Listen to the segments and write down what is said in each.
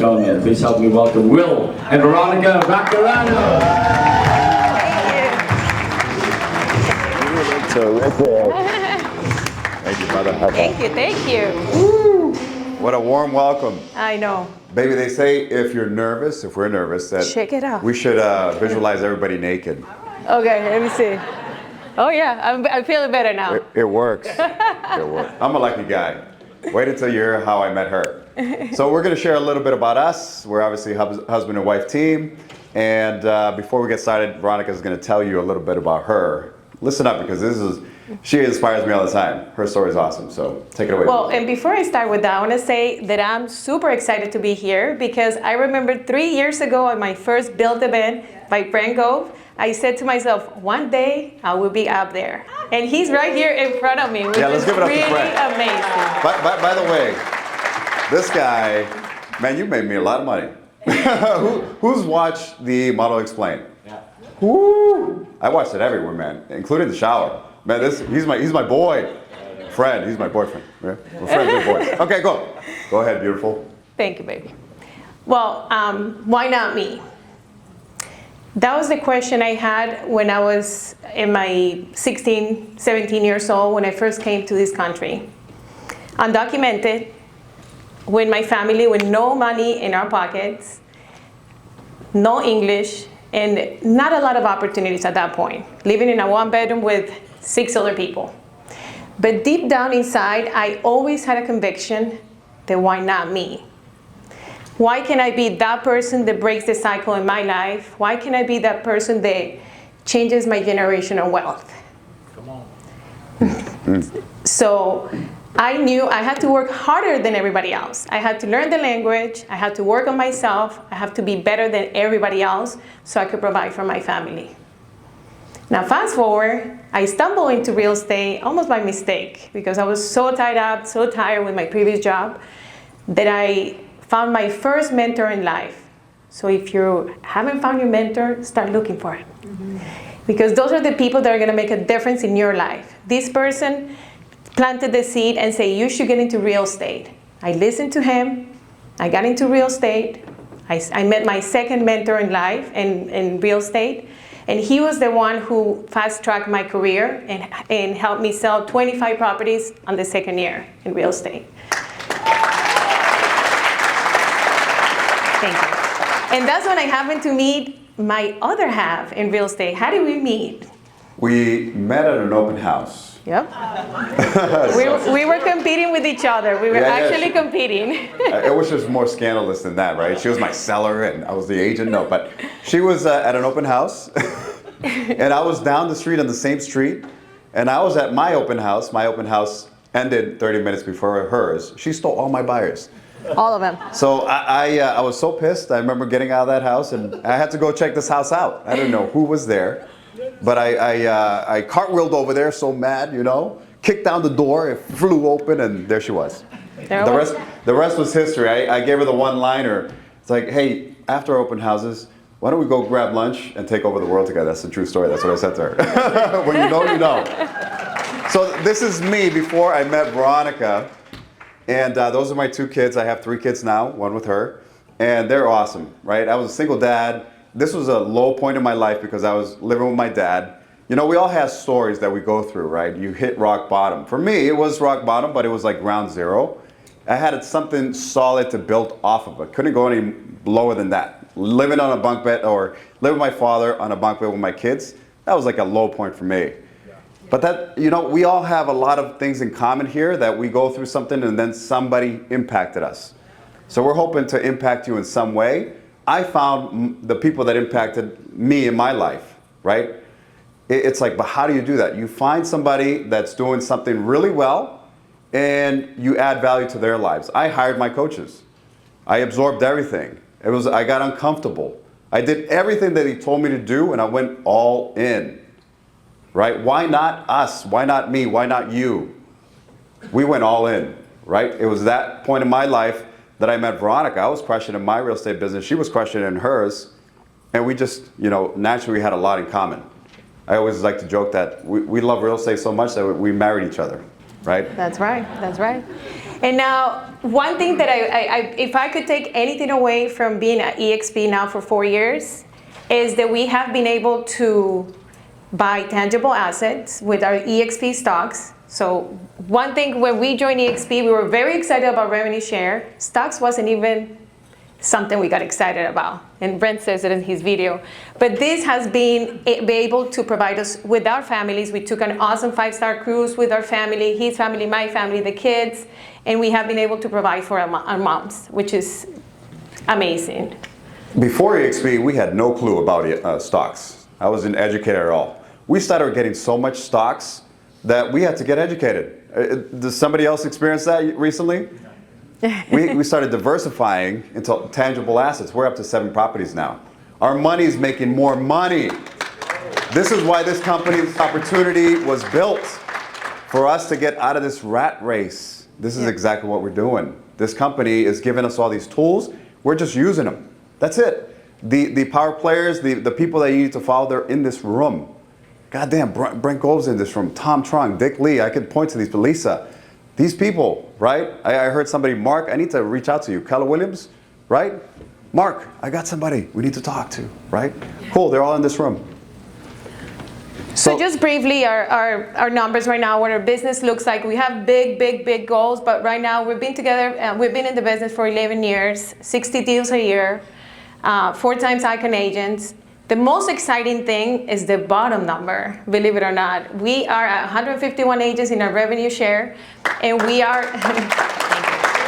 join me. Please help me welcome Will and Veronica Vaccarano. Thank you, brother. Thank you. Woo. What a warm welcome. I know. Baby, they say if you're nervous, if we're nervous, that shake it off. We should visualize everybody naked. Okay, let me see. Oh yeah, I'm feeling better now. It works. It works. I'm a lucky guy. Wait until you hear how I met her. So we're going to share a little bit about us. We're obviously a husband and wife team. And before we get started, Veronica is going to tell you a little bit about her. Listen up, because she inspires me all the time. Her story is awesome, so take it away. Well, and before I start with that, I want to say that I'm super excited to be here because I remember 3 years ago at my first Build event by Brent Gove, I said to myself, one day I will be up there. And he's right here in front of me, which is really amazing. By the way, this guy, man, you made me a lot of money. Who's watched the Model Explain? Yeah. Woo! I watched it everywhere, man, including the shower. Man, he's my boy. Friend, he's my boyfriend. Yeah? We're friends with boys. Okay, go ahead, beautiful. Thank you, baby. Well, why not me? That was the question I had when I was in my 16, 17 years old when I first came to this country. Undocumented, with my family, with no money in our pockets, no English, and not a lot of opportunities at that point. Living in a one bedroom with 6 other people. But deep down inside, I always had a conviction that why not me? Why can't I be that person that breaks the cycle in my life? Why can't I be that person that changes my generational wealth? Come on. So I knew I had to work harder than everybody else. I had to learn the language. I had to work on myself. I have to be better than everybody else so I could provide for my family. Now fast forward, I stumbled into real estate almost by mistake because I was so tied up, so tired with my previous job that I found my first mentor in life. So if you haven't found your mentor, start looking for it. Mm-hmm. Because those are the people that are gonna make a difference in your life. This person planted the seed and said, you should get into real estate. I listened to him, I got into real estate. I met my second mentor in life in real estate. And he was the one who fast-tracked my career and helped me sell 25 properties on the second year in real estate. Thank you. And that's when I happened to meet my other half in real estate. How did we meet? We met at an open house. Yep. we were competing with each other. We were actually competing. It was just more scandalous than that, right? She was my seller and I was the agent. No, but she was at an open house. And I was down the street on the same street. And I was at my open house. My open house ended 30 minutes before hers. She stole all my buyers. All of them. So I was so pissed. I remember getting out of that house and I had to go check this house out. I didn't know who was there. But I cartwheeled over there, so mad, you know, kicked down the door, it flew open, and there she was. The rest was history. I gave her the one-liner. It's like, hey, after open houses, why don't we go grab lunch and take over the world together? That's the true story. That's what I said to her. When you know, you know. So this is me before I met Veronica. And those are my 2 kids. I have 3 kids now, one with her. And they're awesome, right? I was a single dad. This was a low point in my life because I was living with my dad. You know, we all have stories that we go through, right? You hit rock bottom. For me, it was rock bottom, but it was like ground zero. I had something solid to build off of. I couldn't go any lower than that. Living on a bunk bed or living with my father on a bunk bed with my kids, that was like a low point for me. But that, you know, we all have a lot of things in common here that we go through something and then somebody impacted us. So we're hoping to impact you in some way. I found the people that impacted me in my life, right? It's like, but how do you do that? You find somebody that's doing something really well and you add value to their lives. I hired my coaches. I absorbed everything. I got uncomfortable. I did everything that he told me to do and I went all in, right? Why not us? Why not me? Why not you? We went all in, right? It was that point in my life that I met Veronica. I was crushing in my real estate business. She was crushing in hers. And we just, you know, naturally we had a lot in common. I always like to joke that we love real estate so much that we married each other, right? That's right. That's right. And now, one thing that if I could take anything away from being at eXp now for 4 years, is that we have been able to buy tangible assets with our eXp stocks. So one thing, when we joined eXp, we were very excited about revenue share. Stocks wasn't even something we got excited about, and Brent says it in his video. But this has been able to provide us with our families. We took an awesome 5-star cruise with our family, his family, my family, the kids, and we have been able to provide for our moms, which is amazing. Before eXp, we had no clue about stocks. I wasn't educated at all. We started getting so much stocks that we had to get educated. Does somebody else experience that recently? We started diversifying into tangible assets. We're up to 7 properties now. Our money is making more money. This is why this company's opportunity was built, for us to get out of this rat race. This is exactly what we're doing. This company is giving us all these tools. We're just using them. That's it. The power players, the people that you need to follow, they're in this room. Goddamn, Brent Gove's in this room. Tom Trung, Dick Lee. I could point to these, but Lisa. These people, right? I heard somebody, Mark, I need to reach out to you. Keller Williams, right? Mark, I got somebody we need to talk to, right? Cool, they're all in this room. So just briefly, our numbers right now, what our business looks like. We have big goals, but right now we've been together, we've been in the business for 11 years, 60 deals a year, 4 times icon agents. The most exciting thing is the bottom number, believe it or not. We are at 151 agents in our revenue share, and we are,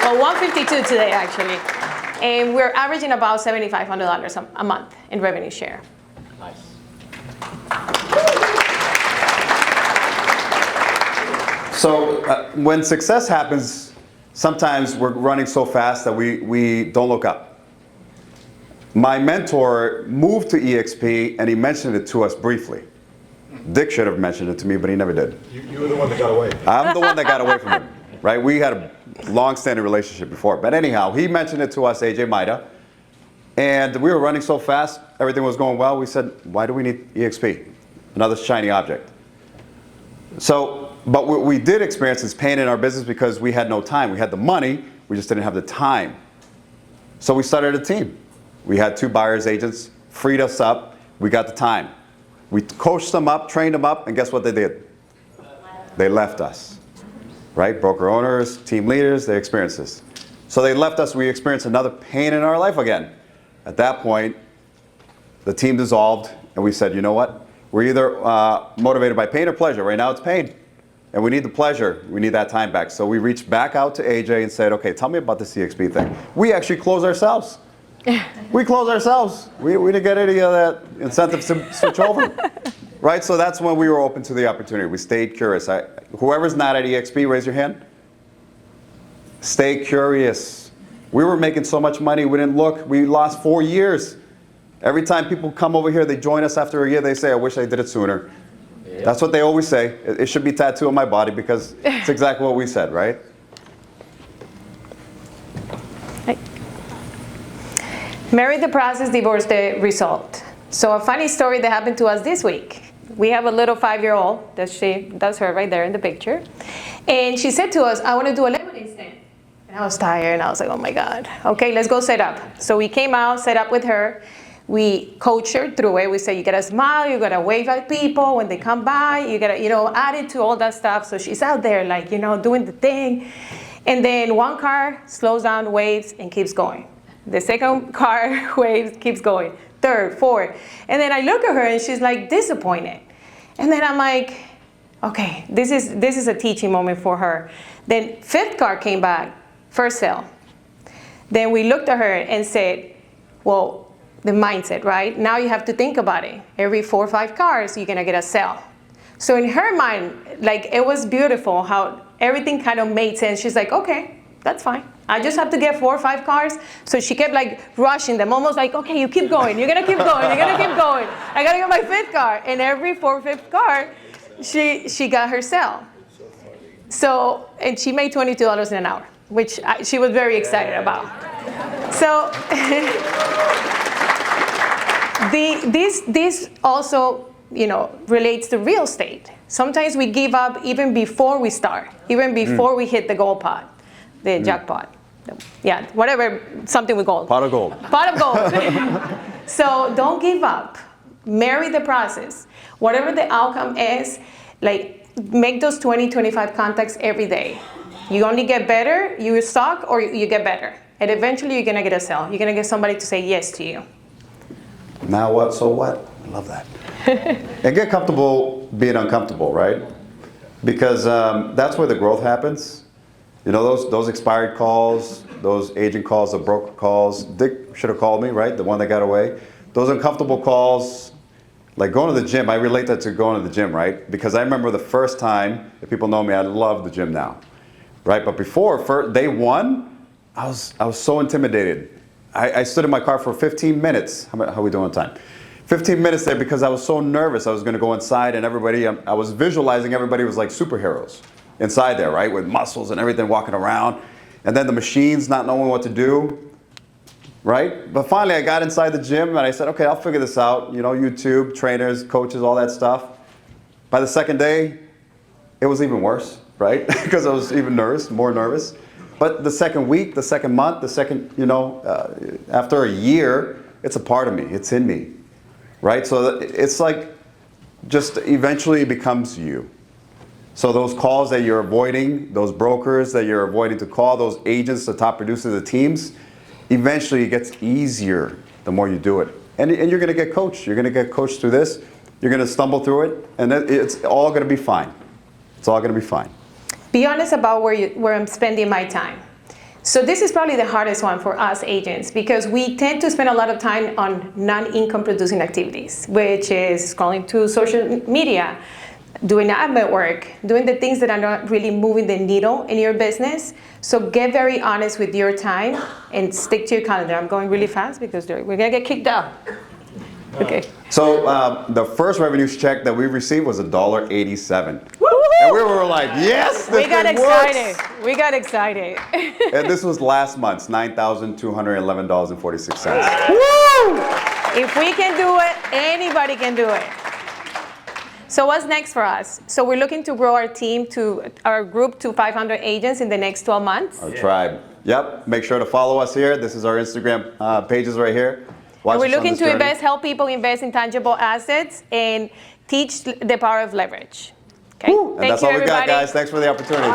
well, 152 today actually. And we're averaging about $7,500 a month in revenue share. Nice. So when success happens, sometimes we're running so fast that we don't look up. My mentor moved to eXp, and he mentioned it to us briefly. Dick should have mentioned it to me, but he never did. You were the one that got away. I'm the one that got away from him, right? We had a long-standing relationship before. But anyhow, he mentioned it to us, AJ Maida, and we were running so fast, everything was going well. We said, why do we need eXp? Another shiny object. So, but what we did experience is pain in our business because we had no time. We had the money, we just didn't have the time. So we started a team. We had 2 buyers agents, freed us up, we got the time. We coached them up, trained them up, and guess what they did? They left us, right? Broker owners, team leaders, they experienced this. So they left us, we experienced another pain in our life again. At that point, the team dissolved, and we said, you know what? We're either motivated by pain or pleasure. Right now it's pain, and we need the pleasure. We need that time back. So we reached back out to AJ and said, okay, tell me about this eXp thing. We actually closed ourselves. We closed ourselves. We didn't get any of that incentive to switch over, right? So that's when we were open to the opportunity. We stayed curious. Whoever's not at eXp, raise your hand. Stay curious. We were making so much money, we didn't look. We lost 4 years. Every time people come over here, they join us after a year, they say, I wish I did it sooner. Yep. That's what they always say. It should be tattooed on my body because it's exactly what we said, right? Married the process, divorced the result. So a funny story that happened to us this week. We have a little 5-year-old, that's her right there in the picture. And she said to us, I want to do a lemonade stand. And I was tired and I was like, oh my God. Okay, let's go set up. So we came out, set up with her. We coach her through it. We say, you gotta smile, you gotta wave at people when they come by, you gotta, add it to all that stuff. So she's out there like, doing the thing. And then one car slows down, waves, and keeps going. The second car waves, keeps going. Third, fourth. And then I look at her and she's like disappointed. And then I'm like, okay, this is a teaching moment for her. Then 5th car came back, first sale. Then we looked at her and said, well, the mindset, right? Now you have to think about it. Every 4 or 5 cars, you're gonna get a sale. So in her mind, like it was beautiful how everything kind of made sense. She's like, okay, that's fine. I just have to get 4 or 5 cars. So she kept like rushing them, almost like, okay, you keep going. You're gonna keep going. You're gonna keep going. I gotta get my 5th car. And every 4th or 5th car, she got her sale. So, and she made $22 an hour, which she was very excited about. So, this also, relates to real estate. Sometimes we give up even before we start, even before we hit the goal pot. the jackpot. Yeah, whatever, something with gold. Pot of gold. Pot of gold. So don't give up. Marry the process. Whatever the outcome is, like make those 20, 25 contacts every day. You only get better, you suck, or you get better. And eventually you're gonna get a sale. You're gonna get somebody to say yes to you. Now what, so what? I love that. And get comfortable being uncomfortable, right? Because that's where the growth happens. You know, those expired calls, those agent calls, the broker calls. Dick should have called me, right? The one that got away. Those uncomfortable calls, like going to the gym, I relate that to going to the gym, right? Because I remember the first time, if people know me, I love the gym now, right? But before, day one, I was so intimidated. I stood in my car for 15 minutes. How are we doing on time? 15 minutes there because I was so nervous. I was going to go inside and everybody, I was visualizing everybody was like superheroes inside there, right? With muscles and everything walking around. And then the machines not knowing what to do, right? But finally I got inside the gym and I said, okay, I'll figure this out. You know, YouTube, trainers, coaches, all that stuff. By the second day, it was even worse, right? Because I was even more nervous. But the second week, the second month, the second, after a year, it's a part of me, it's in me, right? So it's like, just eventually it becomes you. So those calls that you're avoiding, those brokers that you're avoiding to call, those agents, the top producers, the teams, eventually it gets easier the more you do it. And you're gonna get coached. You're gonna get coached through this. You're gonna stumble through it, and it's all gonna be fine. It's all gonna be fine. Be honest about where I'm spending my time. So this is probably the hardest one for us agents because we tend to spend a lot of time on non-income producing activities, which is scrolling through social media, doing admin work, doing the things that are not really moving the needle in your business. So get very honest with your time and stick to your calendar. I'm going really fast because we're gonna get kicked out. Okay. So the first revenue check that we received was $1.87. And we were like, yes, this we got thing excited. works. We got excited. And this was last month's $9,211.46. Woo! If we can do it, anybody can do it. So what's next for us? So we're looking to grow our group to 500 agents in the next 12 months. Our tribe. Yep. Make sure to follow us here. This is our Instagram pages right here. And we're looking to help people invest in tangible assets and teach the power of leverage. Okay. And that's all we got, guys. Thanks for the opportunity.